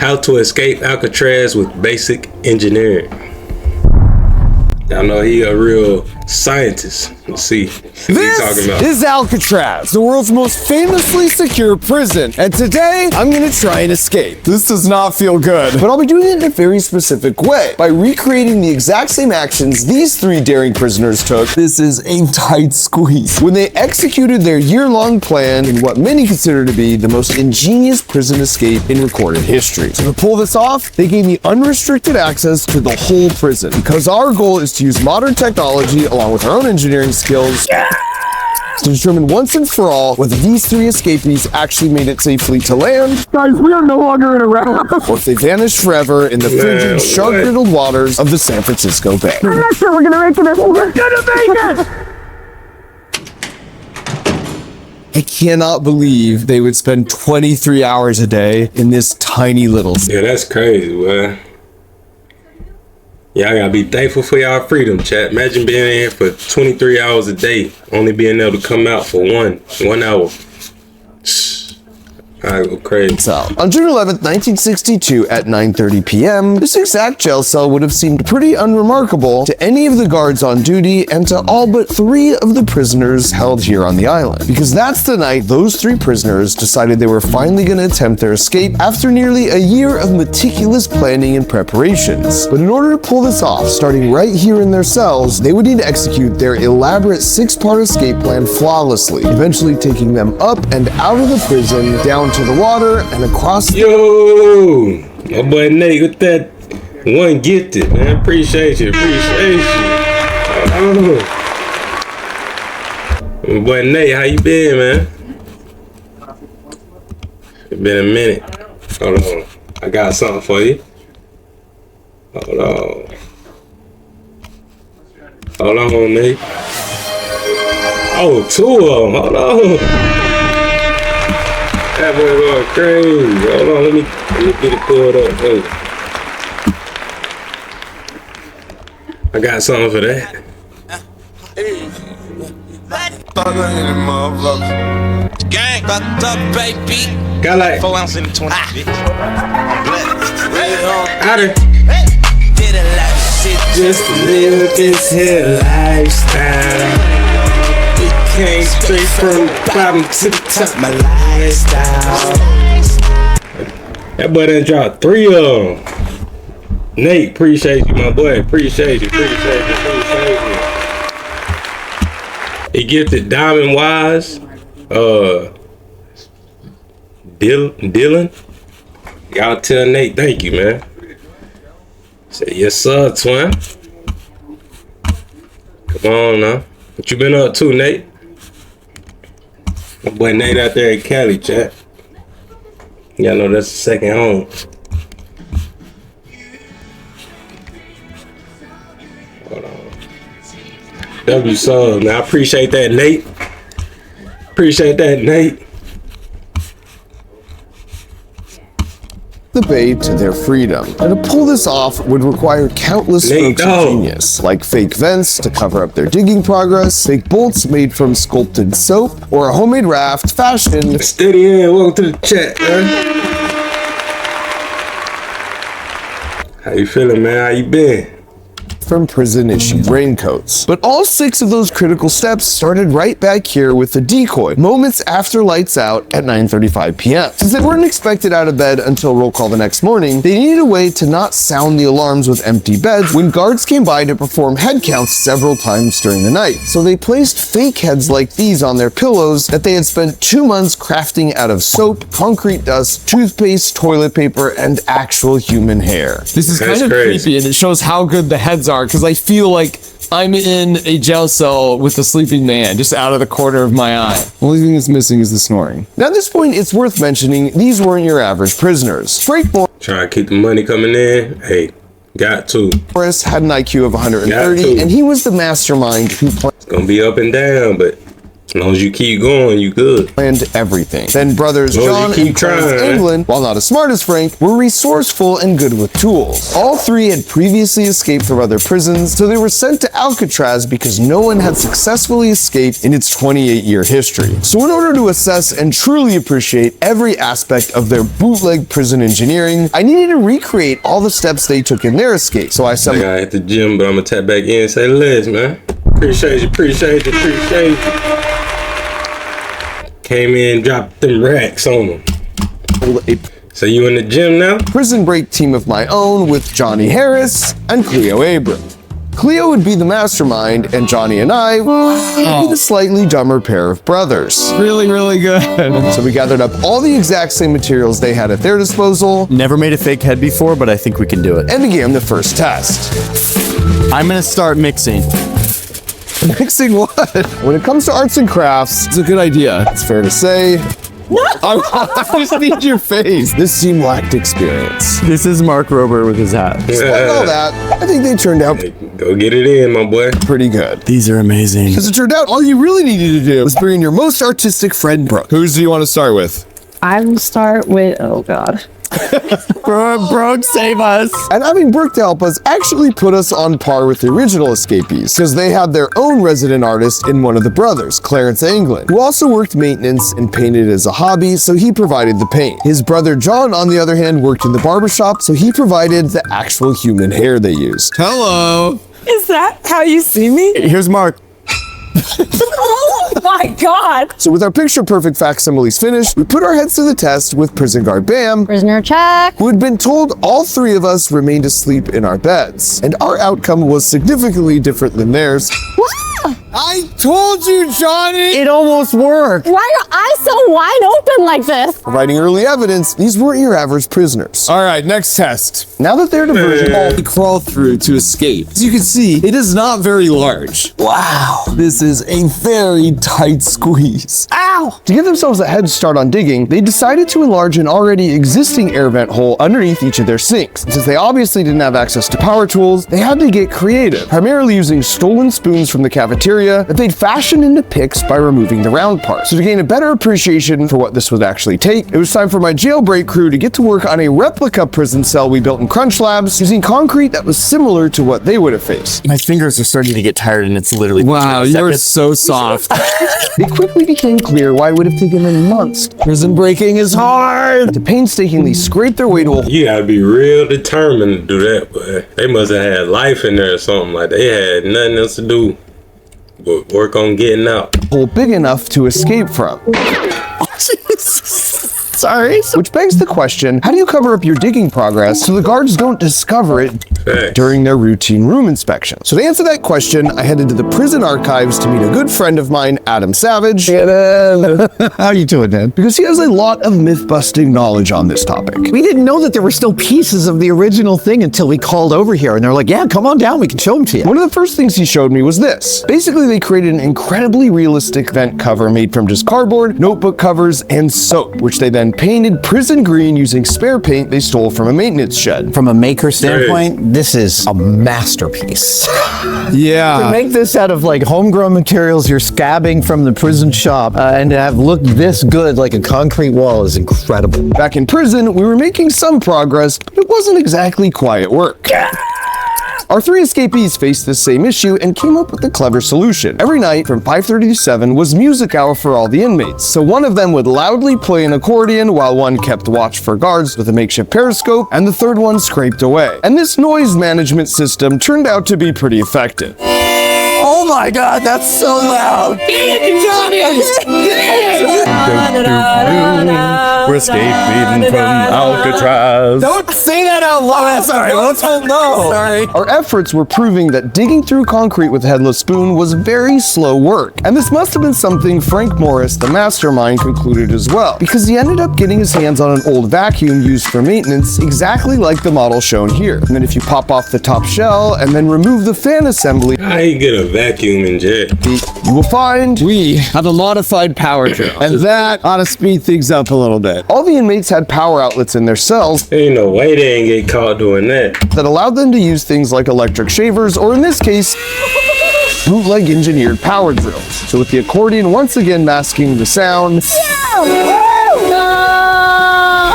How to escape Alcatraz with basic engineering. I know he a real scientist. Let's see what he's talking about. This is Alcatraz, the world's most famously secure prison. And today, I'm gonna try and escape. This does not feel good, but I'll be doing it in a very specific way by recreating the exact same actions these three daring prisoners took. This is a tight squeeze when they executed their year-long plan in what many consider to be the most ingenious prison escape in recorded history. So to pull this off, they gave me unrestricted access to the whole prison because our goal is to use modern technology along with our own engineering skills to determine once and for all whether these three escapees actually made it safely to land. Guys, we are no longer in a raft. Or if they vanished forever in the frigid, shark-riddled waters of the San Francisco Bay. I'm not sure we're gonna make it. We're gonna make it! I cannot believe they would spend 23 hours a day in this tiny little... Yeah, that's crazy, man. Y'all gotta be thankful for y'all freedom, chat. Imagine being in here for 23 hours a day, only being able to come out for one hour. I go crazy. On June 11th, 1962 at 9:30 p.m., this exact jail cell would have seemed pretty unremarkable to any of the guards on duty and to all but three of the prisoners held here on the island. Because that's the night those three prisoners decided they were finally going to attempt their escape after nearly a year of meticulous planning and preparations. But in order to pull this off, starting right here in their cells, they would need to execute their elaborate six-part escape plan flawlessly, eventually taking them up and out of the prison, down to the water, and across... Yo! My boy Nate with that one gifted, man. Appreciate you. Oh. My boy Nate, how you been, man? It's been a minute. Hold on. I got something for you. Hold on, Nate. Oh, two of them. Hold on. That boy going crazy. Hold on, let me get it pulled up. Hey. I got something for that. Gang, fucked up, baby. Got like 4 ounces in the 20, bitch. I'm blessed. I done Did a lot of shit just to live this here lifestyle. Came straight from the bottom to the top. My lifestyle. That boy done dropped 3 of them. Nate, appreciate you, my boy. Appreciate you. He gifted Diamond Wise. Dylan. Y'all tell Nate thank you, man. Say yes, sir, twin. Come on now. What you been up to, Nate? My boy Nate out there in Cali, chat. Y'all know that's the second home. Hold on. W sub, man. I appreciate that, Nate. The bay to their freedom. And to pull this off would require countless strokes of genius, like fake vents to cover up their digging progress, fake bolts made from sculpted soap, or a homemade raft fashioned... Steady in, welcome to the chat, man. How you feeling, man? How you been? From prison-issued raincoats. But all 6 of those critical steps started right back here with the decoy, moments after lights out at 9:35 p.m. Since they weren't expected out of bed until roll call the next morning, they needed a way to not sound the alarms with empty beds when guards came by to perform head counts several times during the night. So they placed fake heads like these on their pillows that they had spent 2 months crafting out of soap, concrete dust, toothpaste, toilet paper, and actual human hair. This is kind of creepy, and it shows how good the heads are, because I feel like I'm in a jail cell with a sleeping man just out of the corner of my eye. The only thing that's missing is the snoring. Now at this point, it's worth mentioning these weren't your average prisoners. Frank Trying to keep the money coming in. Hey, got to. Morris had an IQ of 130, and he was the mastermind who planned. It's gonna be up and down, but As long as you keep going, you good. planned everything. Then brothers Well, John you keep and Clarence trying. England, while not as smart as Frank, were resourceful and good with tools. All three had previously escaped from other prisons, so they were sent to Alcatraz because no one had successfully escaped in its 28-year history. So in order to assess and truly appreciate every aspect of their bootleg prison engineering, I needed to recreate all the steps they took in their escape. So I I summoned gotta hit the gym, but I'm gonna tap back in and say, Les, man. Appreciate you. Came in, dropped them racks on them. a So you in the gym now? prison break team of my own with Johnny Harris and Cleo Abram. Cleo would be the mastermind, and Johnny and I would be the slightly dumber pair of brothers. Really, really good. So we gathered up all the exact same materials they had at their disposal Never made a fake head before, but I think we can do it. and began the first test. I'm gonna start mixing. Mixing what? When it comes to arts and crafts, It's a good idea. it's fair to say, I just need your face. This team lacked experience. This is Mark Rober with his hat. Despite all that, I think they turned out Go get it in, my boy. pretty good. These are amazing. As it turned out, all you really needed to do was bring in your most artistic friend, Brooke. Whose do you want to start with? I will start with, oh God. Brooke, save us. And having Brooke to help us actually put us on par with the original escapees, because they had their own resident artist in one of the brothers, Clarence England, who also worked maintenance and painted as a hobby, so he provided the paint. His brother John, on the other hand, worked in the barbershop, so he provided the actual human hair they used. Hello. Is that how you see me? Here's Mark. Oh my God. So with our picture-perfect facsimiles finished, we put our heads to the test with prison guard Bam, Prisoner check. who had been told all three of us remained asleep in our beds, and our outcome was significantly different than theirs. I told you, Johnny. It almost worked. Why are eyes so wide open like this? Providing early evidence, these weren't your average prisoners. All right, next test. Now that their diversion all We crawl through to escape. As you can see, it is not very large. Wow. This is a very tight squeeze. Ow. to give themselves a head start on digging, they decided to enlarge an already existing air vent hole underneath each of their sinks. Since they obviously didn't have access to power tools, they had to get creative, primarily using stolen spoons from the cafeteria that they'd fashioned into picks by removing the round parts. So to gain a better appreciation for what this would actually take, it was time for my jailbreak crew to get to work on a replica prison cell we built in Crunch Labs using concrete that was similar to what they would have faced. My fingers are starting to get tired and it's literally... Wow, you're so soft. It quickly became clear why it would have taken them months Prison breaking is hard. to painstakingly scrape their way to a You gotta be real determined to do that, but they must have had life in there or something. Like they had nothing else to do but work on getting out. hole big enough to escape from. Sorry. Which begs the question, how do you cover up your digging progress so the guards don't discover it Facts. during their routine room inspection? So to answer that question, I headed to the prison archives to meet a good friend of mine, Adam Savage, How you doing, man? because he has a lot of myth-busting knowledge on this topic. We didn't know that there were still pieces of the original thing until we called over here, and they're like, "Yeah, come on down. We can show them to you." One of the first things he showed me was this. Basically, they created an incredibly realistic vent cover made from just cardboard, notebook covers, and soap, which they then painted prison green using spare paint they stole from a maintenance shed. From a maker standpoint, this is a masterpiece. To Yeah. make this out of like homegrown materials you're scabbing from the prison shop and to have looked this good like a concrete wall is incredible. Back in prison, we were making some progress, but it wasn't exactly quiet work. Our three escapees faced the same issue and came up with a clever solution. Every night from 5:30 to 7 was music hour for all the inmates, so one of them would loudly play an accordion while one kept watch for guards with a makeshift periscope and the third one scraped away. And this noise management system turned out to be pretty effective. Oh my God, that's so loud. We're escaping from Alcatraz. Don't say that out loud. Sorry, let's hold no. Sorry. Our efforts were proving that digging through concrete with a headless spoon was very slow work. And this must have been something Frank Morris, the mastermind, concluded as well, because he ended up getting his hands on an old vacuum used for maintenance, exactly like the model shown here. And then if you pop off the top shell and then remove the fan assembly, How you get a vacuum in jail? you will find We have a modified power drill, and that ought to speed things up a little bit. all the inmates had power outlets in their cells There ain't no way they ain't get caught doing that. that allowed them to use things like electric shavers, or in this case, bootleg engineered power drills. So with the accordion once again masking the sound,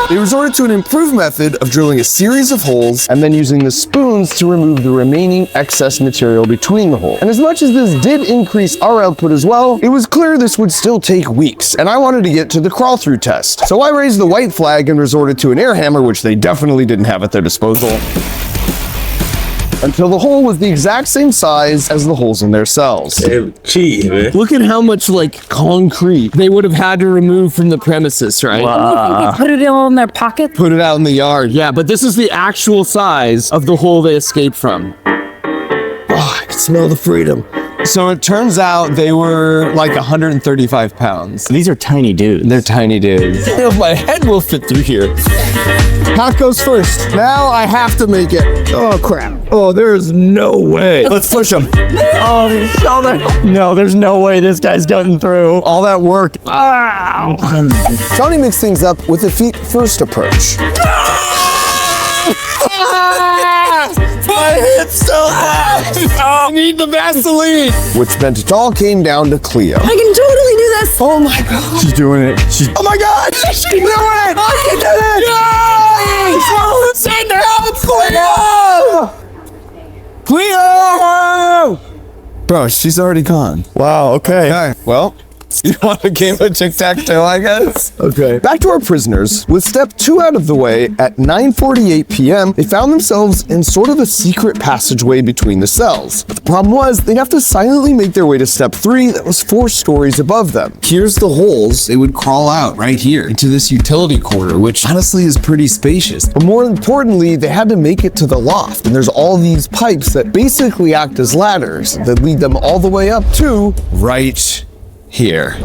they resorted to an improved method of drilling a series of holes and then using the spoons to remove the remaining excess material between the holes. And as much as this did increase our output as well, it was clear this would still take weeks, and I wanted to get to the crawl through test. So I raised the white flag and resorted to an air hammer, which they definitely didn't have at their disposal, until the hole was the exact same size as the holes in their cells. Cheese, man. Look at how much like concrete they would have had to remove from the premises, right? They put it all in their pocket. Put it out in the yard. Yeah, but this is the actual size of the hole they escaped from. Oh, I can smell the freedom. So it turns out they were like 135 pounds. These are tiny dudes. They're tiny dudes. My head will fit through here. Pat goes first. Now I have to make it. Oh, crap. Oh, there's no way. Let's push him. Oh, no, there's no way this guy's getting through. All that work. Johnny mixed things up with a feet first approach. My head's so hot. I need the Vaseline. Which meant it all came down to Cleo. I can totally do this. Oh my god. She's doing it. Oh my god. She's doing it. I can do it. Send help, Cleo! Cleo! Bro, she's already gone. Wow, okay. Okay, well, you want a game of tic-tac-toe, I guess? Okay. Back to our prisoners. With step 2 out of the way, at 9:48 p.m., they found themselves in sort of a secret passageway between the cells. But the problem was, they'd have to silently make their way to step 3 that was 4 stories above them. Here's the holes they would crawl out right here into this utility corridor, which honestly is pretty spacious. But more importantly, they had to make it to the loft, and there's all these pipes that basically act as ladders that lead them all the way up to Right here.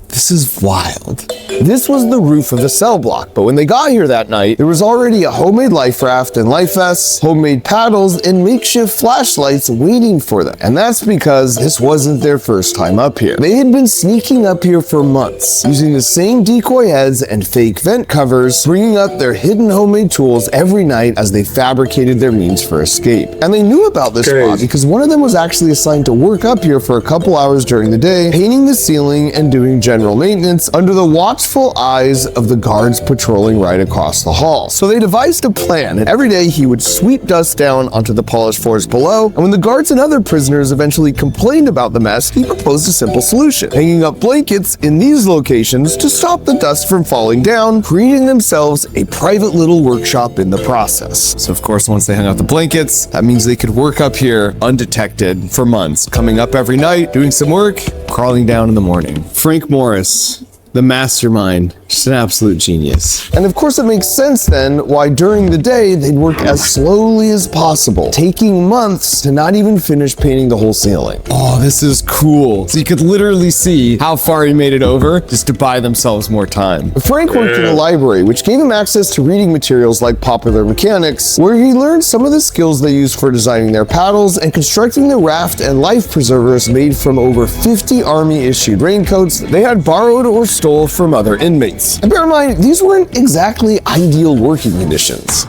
This is wild. This was the roof of the cell block, but when they got here that night, there was already a homemade life raft and life vests, homemade paddles, and makeshift flashlights waiting for them. And that's because this wasn't their first time up here. They had been sneaking up here for months, using the same decoy heads and fake vent covers, bringing up their hidden homemade tools every night as they fabricated their means for escape. And they knew about this spot because one of them was actually assigned to work up here for a couple hours during the day, painting the ceiling and doing general maintenance under the watchful eyes of the guards patrolling right across the hall. So they devised a plan, and every day he would sweep dust down onto the polished floors below, and when the guards and other prisoners eventually complained about the mess, he proposed a simple solution, hanging up blankets in these locations to stop the dust from falling down, creating themselves a private little workshop in the process. So of course, once they hung out the blankets, that means they could work up here undetected for months, coming up every night, doing some work, crawling down in the morning. Frank Morris, the mastermind, just an absolute genius. And of course it makes sense then why during the day they'd work as slowly as possible, taking months to not even finish painting the whole ceiling. Oh, this is cool. So you could literally see how far he made it over just to buy themselves more time. Frank worked in the library, which gave him access to reading materials like Popular Mechanics, where he learned some of the skills they used for designing their paddles and constructing the raft and life preservers made from over 50 Army-issued raincoats they had borrowed or stole from other inmates. And bear in mind, these weren't exactly ideal working conditions.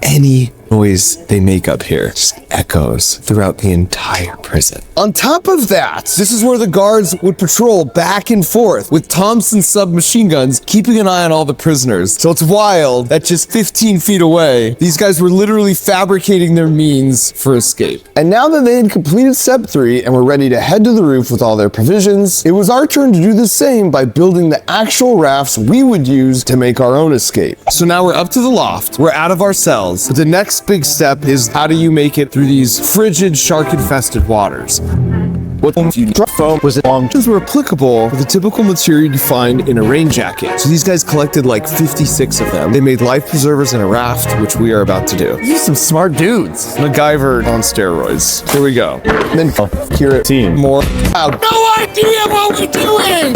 Any noise they make up here just echoes throughout the entire prison. On top of that, This is where the guards would patrol back and forth with Thompson submachine guns, keeping an eye on all the prisoners. So it's wild that just 15 feet away, these guys were literally fabricating their means for escape. and now that they had completed step 3 and were ready to head to the roof with all their provisions, it was our turn to do the same by building the actual rafts we would use to make our own escape. So now we're up to the loft, we're out of our cells, but the next big step is how do you make it through these frigid, shark-infested waters? What foam was it long? These were applicable for the typical material you find in a rain jacket. So these guys collected like 56 of them. They made life preservers in a raft, which we are about to do. These are some smart dudes. MacGyver on steroids. Here we go. And then hear it. Team. More. No idea what we're doing.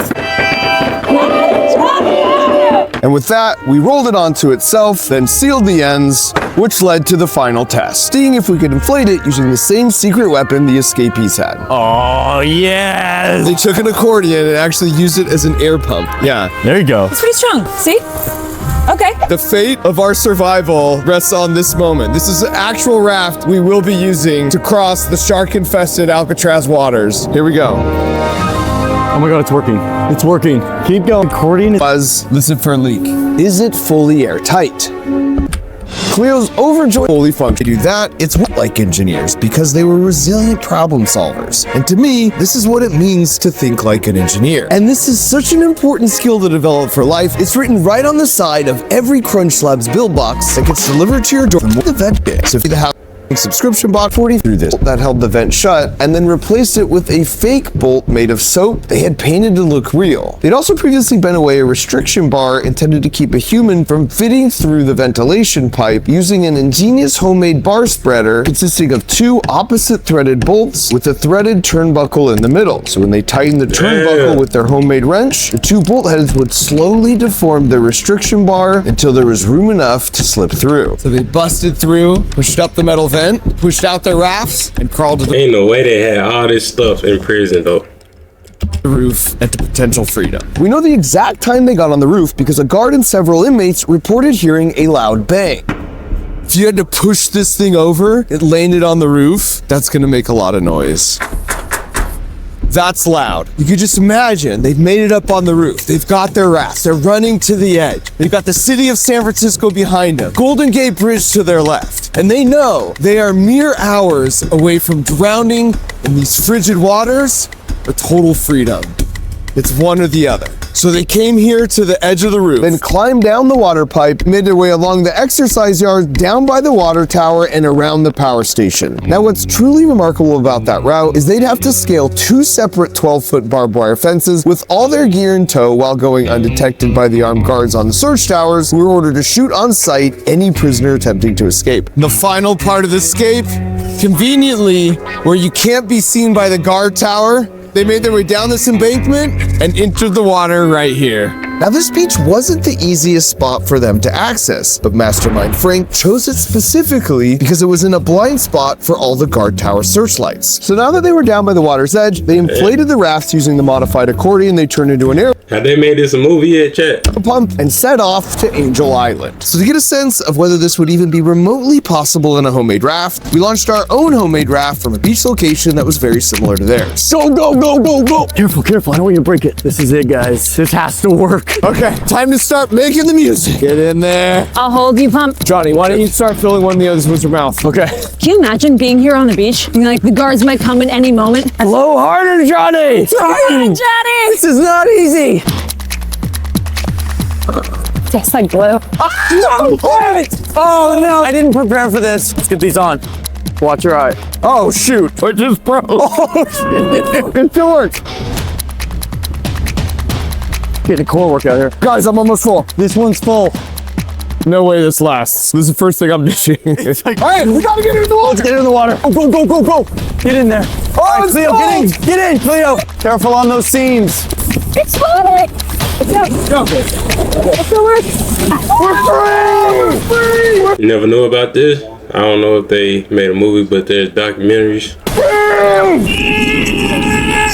And with that, we rolled it onto itself, then sealed the ends, which led to the final test, seeing if we could inflate it using the same secret weapon the escapees had. Oh, yes. They took an accordion and actually used it as an air pump. Yeah. There you go. It's pretty strong. See? Okay. The fate of our survival rests on this moment. This is an actual raft we will be using to cross the shark-infested Alcatraz waters. Here we go. Oh my god, it's working. It's working. Keep going. Recording. Buzz, listen for a leak. Is it fully airtight? Cleo's overjoyed fully function. To do that, it's like engineers because they were resilient problem solvers. And to me, this is what it means to think like an engineer. And this is such an important skill to develop for life. It's written right on the side of every Crunch Labs build box that gets delivered to your door from the vent bit. So if you have subscription box 40 through this that held the vent shut and then replaced it with a fake bolt made of soap they had painted to look real. They'd also previously bent away a restriction bar intended to keep a human from fitting through the ventilation pipe using an ingenious homemade bar spreader consisting of two opposite threaded bolts with a threaded turnbuckle in the middle. So when they tightened the turnbuckle with their homemade wrench, the two bolt heads would slowly deform the restriction bar until there was room enough to slip through. So they busted through, pushed up the metal vent, pushed out their rafts, and crawled to the Ain't no way they had all this stuff in prison though. roof and to potential freedom. We know the exact time they got on the roof because a guard and several inmates reported hearing a loud bang. If you had to push this thing over, it landed on the roof, that's gonna make a lot of noise. That's loud. You could just imagine they've made it up on the roof. They've got their rafts. They're running to the edge. They've got the city of San Francisco behind them. Golden Gate Bridge to their left. And they know they are mere hours away from drowning in these frigid waters or total freedom. It's one or the other. So they came here to the edge of the roof, then climbed down the water pipe, made their way along the exercise yard, down by the water tower, and around the power station. Now what's truly remarkable about that route is they'd have to scale two separate 12-foot barbed wire fences with all their gear in tow while going undetected by the armed guards on the search towers who were ordered to shoot on sight any prisoner attempting to escape. The final part of the escape, conveniently, where you can't be seen by the guard tower, they made their way down this embankment and entered the water right here. Now this beach wasn't the easiest spot for them to access, but Mastermind Frank chose it specifically because it was in a blind spot for all the guard tower searchlights. So now that they were down by the water's edge, they inflated the rafts using the modified accordion they turned into an air Have they made this a movie yet, chat? pump and set off to Angel Island. So to get a sense of whether this would even be remotely possible in a homemade raft, we launched our own homemade raft from a beach location that was very similar to theirs. Go, go, go, go, go. Careful, careful. I don't want you to break it. This is it, guys. This has to work. Okay, time to start making the music. Get in there. I'll hold you, Pump. Johnny, why don't you start filling one of the others with your mouth? Okay. Can you imagine being here on the beach? And, like, the guards might come at any moment. Blow harder, Johnny. Johnny! This is not easy. Tastes like glue. Oh no, I didn't prepare for this. Let's get these on. Watch your eye. Oh shoot, I just broke. Oh shit, it still works. Get the core work out here. Guys, I'm almost full. This one's full. No way this lasts. This is the first thing I'm dishing. It's like, All right, we gotta get into the water. let's get in the water. Oh, go, go, go, go. Get in there. Oh, All right, it's Cleo, cold. get in, Cleo. Careful on those seams. It's floating! You never knew about this? I don't know if they made a movie, but there's documentaries.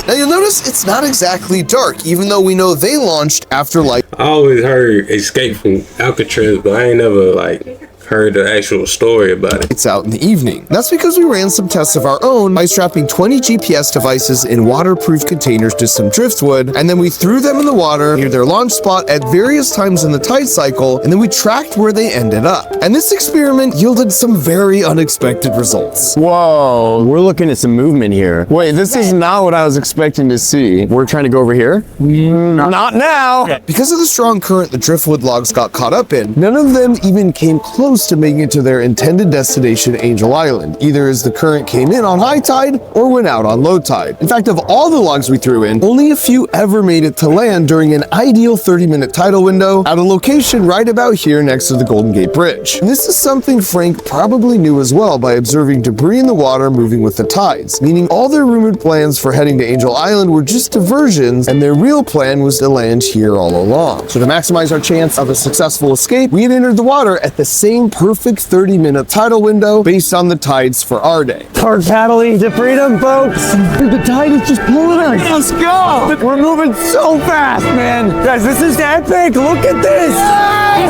Now you'll notice it's not exactly dark, even though we know they launched after like I always heard Escape from Alcatraz, but I ain't never heard the actual story about it. it's out in the evening. That's because we ran some tests of our own by strapping 20 GPS devices in waterproof containers to some driftwood, and then we threw them in the water near their launch spot at various times in the tide cycle, and then we tracked where they ended up. And this experiment yielded some very unexpected results. Whoa, we're looking at some movement here. Wait, this is not what I was expecting to see. We're trying to go over here? Not now. Because of the strong current the driftwood logs got caught up in, none of them even came close to making it to their intended destination, Angel Island, either as the current came in on high tide or went out on low tide. In fact, of all the logs we threw in, only a few ever made it to land during an ideal 30-minute tidal window at a location right about here next to the Golden Gate Bridge. And this is something Frank probably knew as well by observing debris in the water moving with the tides, meaning all their rumored plans for heading to Angel Island were just diversions, and their real plan was to land here all along. So to maximize our chance of a successful escape, we had entered the water at the same perfect 30-minute tidal window based on the tides for our day. Start paddling to freedom, folks. The tide is just pulling us. Let's go. We're moving so fast, man. Guys, this is epic. Look at this.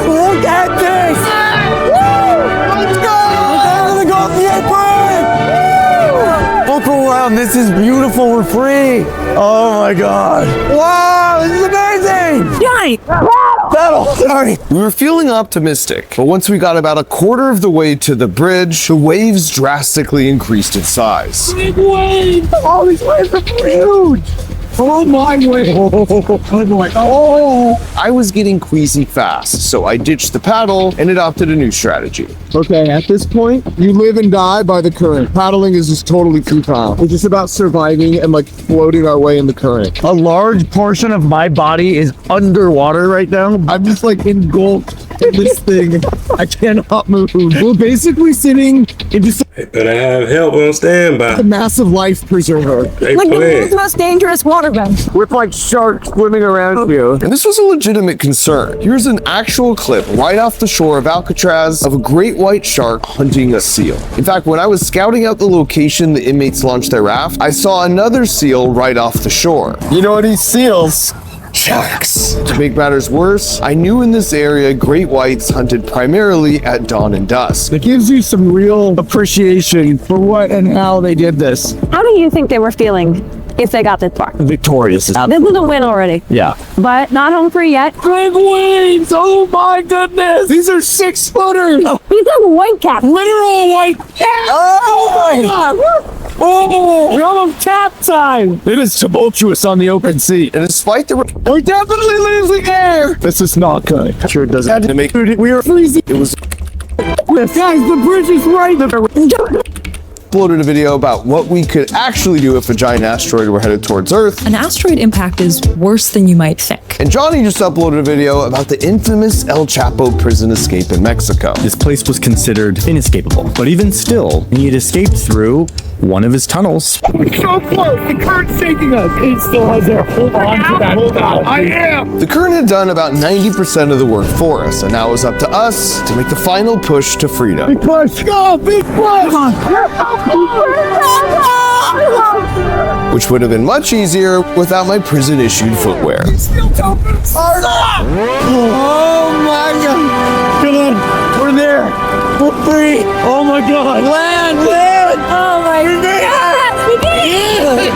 Look at this. Let's go. We're go off the apron. Look around. This is beautiful. We're free. Oh my God. Wow, this is amazing. Johnny! Battle. Sorry. We were feeling optimistic, but once we got about a quarter of the way to the bridge, the waves drastically increased in size. Big wave! All these waves are huge! Oh my way! Oh! I was getting queasy fast, so I ditched the paddle and adopted a new strategy. Okay, at this point, you live and die by the current. Paddling is just totally futile. We're just about surviving and like floating our way in the current. A large portion of my body is underwater right now. I'm just like engulfed in this thing. I cannot move. We're basically sitting in just They better have help on standby. a massive life preserver. They Like the playing. world's most dangerous waterbed. With like sharks swimming around you. And this was a legitimate concern. Here's an actual clip right off the shore of Alcatraz of a great white shark hunting a seal. In fact, when I was scouting out the location the inmates launched their raft, I saw another seal right off the shore. You know what these seals? Sharks. To make matters worse, I knew in this area great whites hunted primarily at dawn and dusk. It gives you some real appreciation for what and how they did this. How do you think they were feeling if they got this far? Victorious. This is a win already, Yeah. but not home free yet. Big waves! Oh my goodness! These are 6-footers! He's a white cap. Literal white cat! Oh my god! Oh, we're almost tap time! It is tumultuous on the open sea. And despite the We're definitely losing air! This is not good. sure doesn't have to make We are freezing. it was Guys, the bridge is right there. uploaded a video about what we could actually do if a giant asteroid were headed towards Earth. An asteroid impact is worse than you might think. And Johnny just uploaded a video about the infamous El Chapo prison escape in Mexico. This place was considered inescapable, but even still, he had escaped through one of his tunnels. We're so close. The current's taking us. It still has there. Hold on to that. Hold on. I am. The current had done about 90% of the work for us, and now it was up to us to make the final push to freedom. Push. Go, big push. Which would have been much easier without my prison-issued footwear. Oh my god. Come on. We're there. We're free. Oh my god. Land. Oh my god. We did it.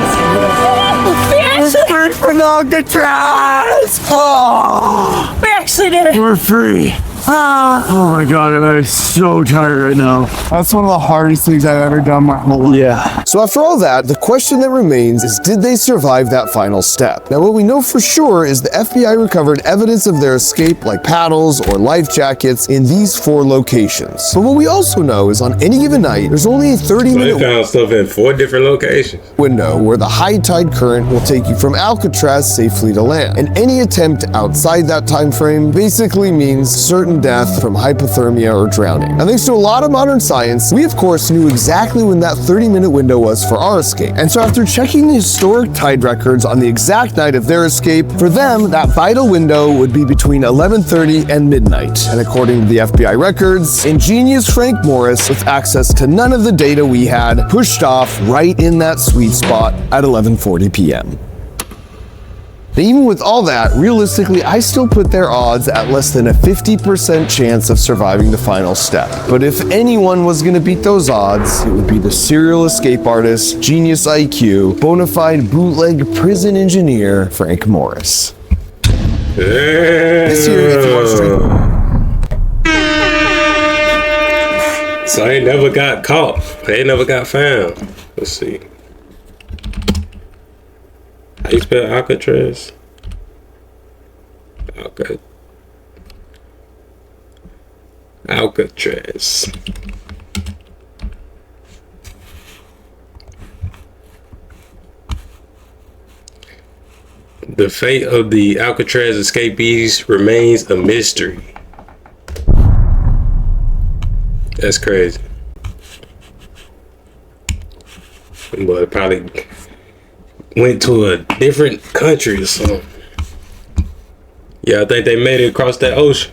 We're from Alcatraz. Oh. We actually did it. We're free. Oh my god, I'm so tired right now. That's one of the hardest things I've ever done my whole life. Yeah. So after all that, the question that remains is, did they survive that final step? Now, what we know for sure is the FBI recovered evidence of their escape, like paddles or life jackets, in these 4 locations. But what we also know is on any given night, there's only a So they 30-minute found stuff in 4 different locations. window where the high tide current will take you from Alcatraz safely to land. And any attempt outside that time frame basically means certain death from hypothermia or drowning. And thanks to a lot of modern science, we of course knew exactly when that 30-minute window was for our escape. And so after checking the historic tide records on the exact night of their escape, for them, that vital window would be between 11:30 and midnight. And according to the FBI records, ingenious Frank Morris, with access to none of the data we had, pushed off right in that sweet spot at 11:40 p.m. But even with all that, realistically, I still put their odds at less than a 50% chance of surviving the final step. But if anyone was gonna beat those odds, it would be the serial escape artist, genius IQ, bona fide bootleg prison engineer, Frank Morris. This year, if you want to So they never got caught. They never got found. Let's see. How you spell Alcatraz? Alcatraz. The fate of the Alcatraz escapees remains a mystery. That's crazy. But probably went to a different country or something. Yeah, I think they made it across that ocean.